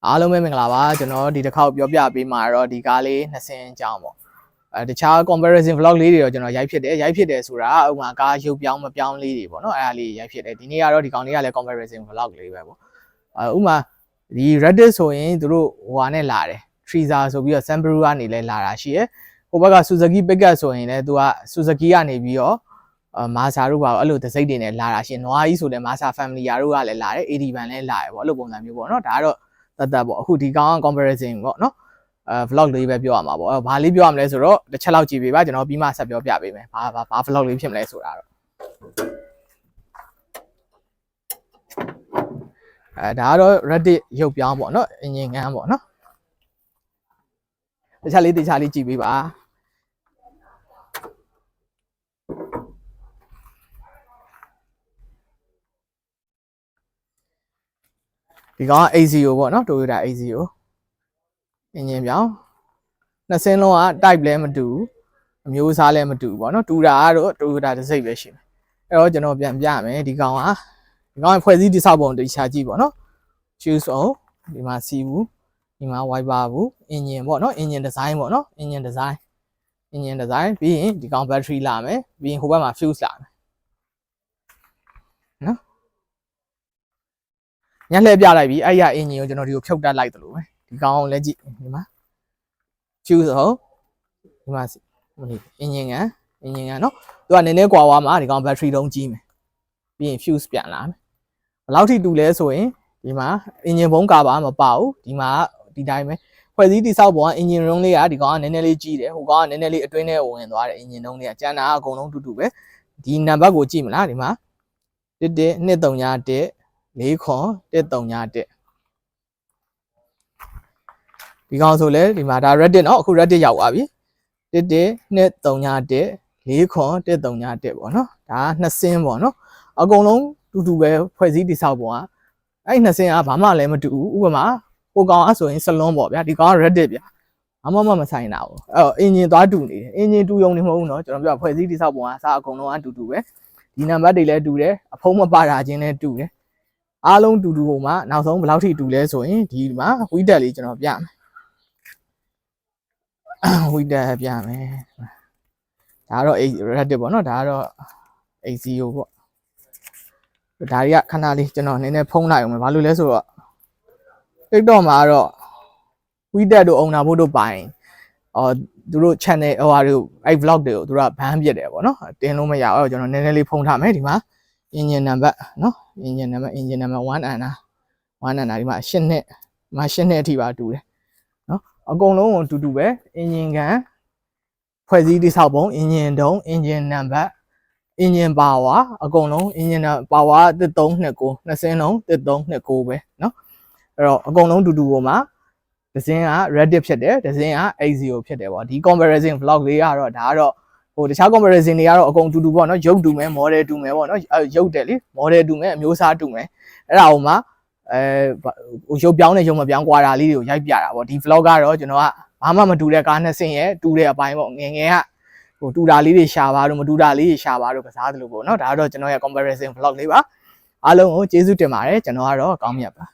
အားလုံးပဲမင်္ဂလာပါကျွန်တော်ဒီတစ်ခေါက်ပြောပြပေးမှာတော့ဒီကားလေး2ဆင်းအကြောင်းပေါ့တခြား comparison vlog လေးတွေတော့ကျွန်တော်ရိုက်ဖြစ်တယ်ဆိုတာဥပမာကားရုပ်ပြောင်းမပြောင်းလေးတွေပေါ့နော်အဲ့ဒါလေးရိုက်ဖြစ်တယ်ဒီနေ့ကတော့ဒီကောင်လေးကလည်း comparison vlog လေးပဲပေါ့ဥပမာဒီ Reddit ဆိုရင်သူတို့ဟိုဟာနဲ့လာတယ် Treaser ဆိုပြီးတော့ Subaru ကနေလည်းလာတာရှိရယ်ဟိုဘက်က Suzuki Pickup ဆိုရင်လည်းသူက Suzuki ကနေပြီးတော့Mazda တို့ပါအဲ့လိုတစ်စိတ်တွေနဲ့လာတာရှိနွားကြီးဆိုလည်း Mazda Family တို့ကလည်းလာတယ် AD ဘန်လည်းလာတယ်ပေါ့အဲ့လိုပုံစံမျိုးပေါ့နော်ဒါကတော့တတ်ပေါ့အခုဒီကောင်က comparison ပေါ့နော်vlog လေးပဲပြောရမှာပေါ့ဘာလေးပြောရမလဲဆိုတော့တစ်ချက်လောက်ကြည့်ပေးပါကျွန်တော်ပြီးမှဆက်ပြောပြပေးမယ်ဘာ vlog လေးဖြစ်မလဲဆိုတာတော့ဒါကတော့ Reddit ရုပ်ပြောင်းပေါ့နော်အင်ဂျင်ငန်းပေါ့နော်တခြားလေးကြည့်ပေးပါဒီကောင်က A0 ပေါ့နော် Toyota A0 အင်ဂျင်ပြောင်းနှစ်စင်းလုံးက type လည်းမတူအမျိုးအစားလည်းမတူပေါ့နော်တူတာကတော့ Toyota တစ်စိတ်ပဲရှိတယ်အဲ့တော့ကျွန်တော်ပြန်ပြမယ်ဒီကောင်ကဖွဲ့စည်းတိဆောက်ပုံတိချာကြည့်ပေါ့နော် choose on ဒီမှာ C ဘူးဒီမှာ wiper ဘူးအင်ဂျင်ပေါ့နော်အင်ဂျင်ဒီဇိုင်းပေါ့နော်အင်ဂျင်ဒီဇိုင်းပြီးရင်ဒီကောင် battery လာမယ်ပြီးရင်ဟိုဘက်မှာ fuse လာမယ်နော်ညှက်လှည့်ပြလိုက်ပြီအဲ့ရအင်ဂျင်ကိုကျွန်တော်ဒီကိုဖြုတ်တက်လိုက်တယ်လို့ပဲဒီကောင်ကိုလည်းကြည့်ဒီမှာ choose ဟုတ်ဒီမှာအင်ဂျင်ကနော်သူကနည်းနည်းကွာသွားမှာဒီကောင် battery တုံးကြီးမယ်ပြီးရင် fuse ပြန်လာမယ်ဘယ်လောက်ထိတူလဲဆိုရင်ဒီမှာအင်ဂျင်ဘုံကာပါမပါဘူးဒီမှာဒီတိုင်းပဲဖွဲ့စည်းတိဆောက်ပုံကအင်ဂျင် room လေးကဒီကောင်ကနည်းနည်းလေးကြီးတယ်ဟိုကောင်ကနည်းနည်းလေးအတွင်းထဲဝင်သွားတယ်အင်ဂျင်တုံးလေးကကျန်တာအကုန်လုံးတူပဲဒီနံပါတ်ကိုကြည့်မလားဒီမှာ112331 40131ဒီကောင်ဆိုလဲဒီမှာဒါ Reddit เนาะအခု Reddit ရောက်သွားပြီ112331 40131ပေါ့နော်ဒါနှစ်စင်းပေါ့နော်အကုန်လုံးတူပဲဖွဲ့စည်းတိဆောက်ပုံကအဲ့နှစ်စင်းကဘာမှလည်းမတူဘူးဥပမာဟိုကောင်အဆိုရင်စလွန်းပေါ့ဗျာဒီကောင်က Reddit ဗျာဘာမှမဆိုင်တာဘူးအဲ့တော့အင်ဂျင်သွားတူနေတယ်အင်ဂျင်တူယုံနေမဟုတ်ဘူးเนาะကျွန်တော်ပြောဖွဲ့စည်းတိဆောက်ပုံကအစားအကုန်လုံးအတူပဲဒီနံပါတ်တွေလည်းတူတယ်အဖုံးမပါတာချင်းလည်းတူတယ်အားလုံးတူဟိုမှာနောက်ဆုံးဘယ်လောက်ထိတူလဲဆိုရင်ဒီမှာ widget လေးကျွန်တော်ပြမယ်widget ပြမယ်ဒါကတော့ Reddit ပေါ့နော်ဒါကတော့ A0 ပေါ့ဒါတွေကခဏလေးကျွန်တော်နည်းနည်းဖုံးလိုက်အောင်ဘာလို့လဲဆိုတော့ TikTok မှာတော့ widget တို့ owner ဖို့တို့ပိုင်သူတို့ channel ဟိုဟာတွေအဲ့ vlog တွေကိုသူတို့က ban ပြစ်တယ်ပေါ့နော်တင်လို့မရအောင်ကျွန်တော်နည်းနည်းလေးဖုံးထားမယ်ဒီမှာ engine number နော် engine number 1 and ဒီမှာ8နှစ်အထိပါတူတယ်နော်အကုန်လုံးကိုတူပဲ engine ကန်ဖွဲ့စည်းတိဆောက်ပုံ engine တုံး engine number engine power အကုန်လုံး engine power 1329နှစ်စင်းလုံး1329ပဲเนาะအဲ့တော့အကုန်လုံးတူပုံမှာတစ်စင်းက Reddit ဖြစ်တယ်တစ်စင်းက A0 ဖြစ်တယ်ပေါ့ဒီ comparison vlog လေးကတော့ဒါကတော့ဟိုတခြား comparison တွေကတော့အကုန်တူပေါ့เนาะရုပ်တူမယ် model တူမယ်ပေါ့เนาะရုပ်တယ်လေ model တူမယ်အမျိုးအစားတူမယ်အဲ့ဒါဟိုမှာရုပ်ပြောင်းနဲ့ရုပ်မပြောင်းကွာတာလေးတွေကိုရိုက်ပြတာပေါ့ဒီ vlog ကတော့ကျွန်တော်ကဘာမှမတူတဲ့ကားနှစ်စင်းရဲ့တူတဲ့အပိုင်းပေါ့ငယ်ကဟိုတူတာလေးတွေရှာပါတော့မတူတာလေးတွေရှာပါတော့ကစားသလိုပေါ့เนาะဒါကတော့ကျွန်တော်ရဲ့ comparison vlog လေးပါအားလုံးကိုကျေးဇူးတင်ပါတယ်ကျွန်တော်ကတော့ကောင်းမြတ်ပါ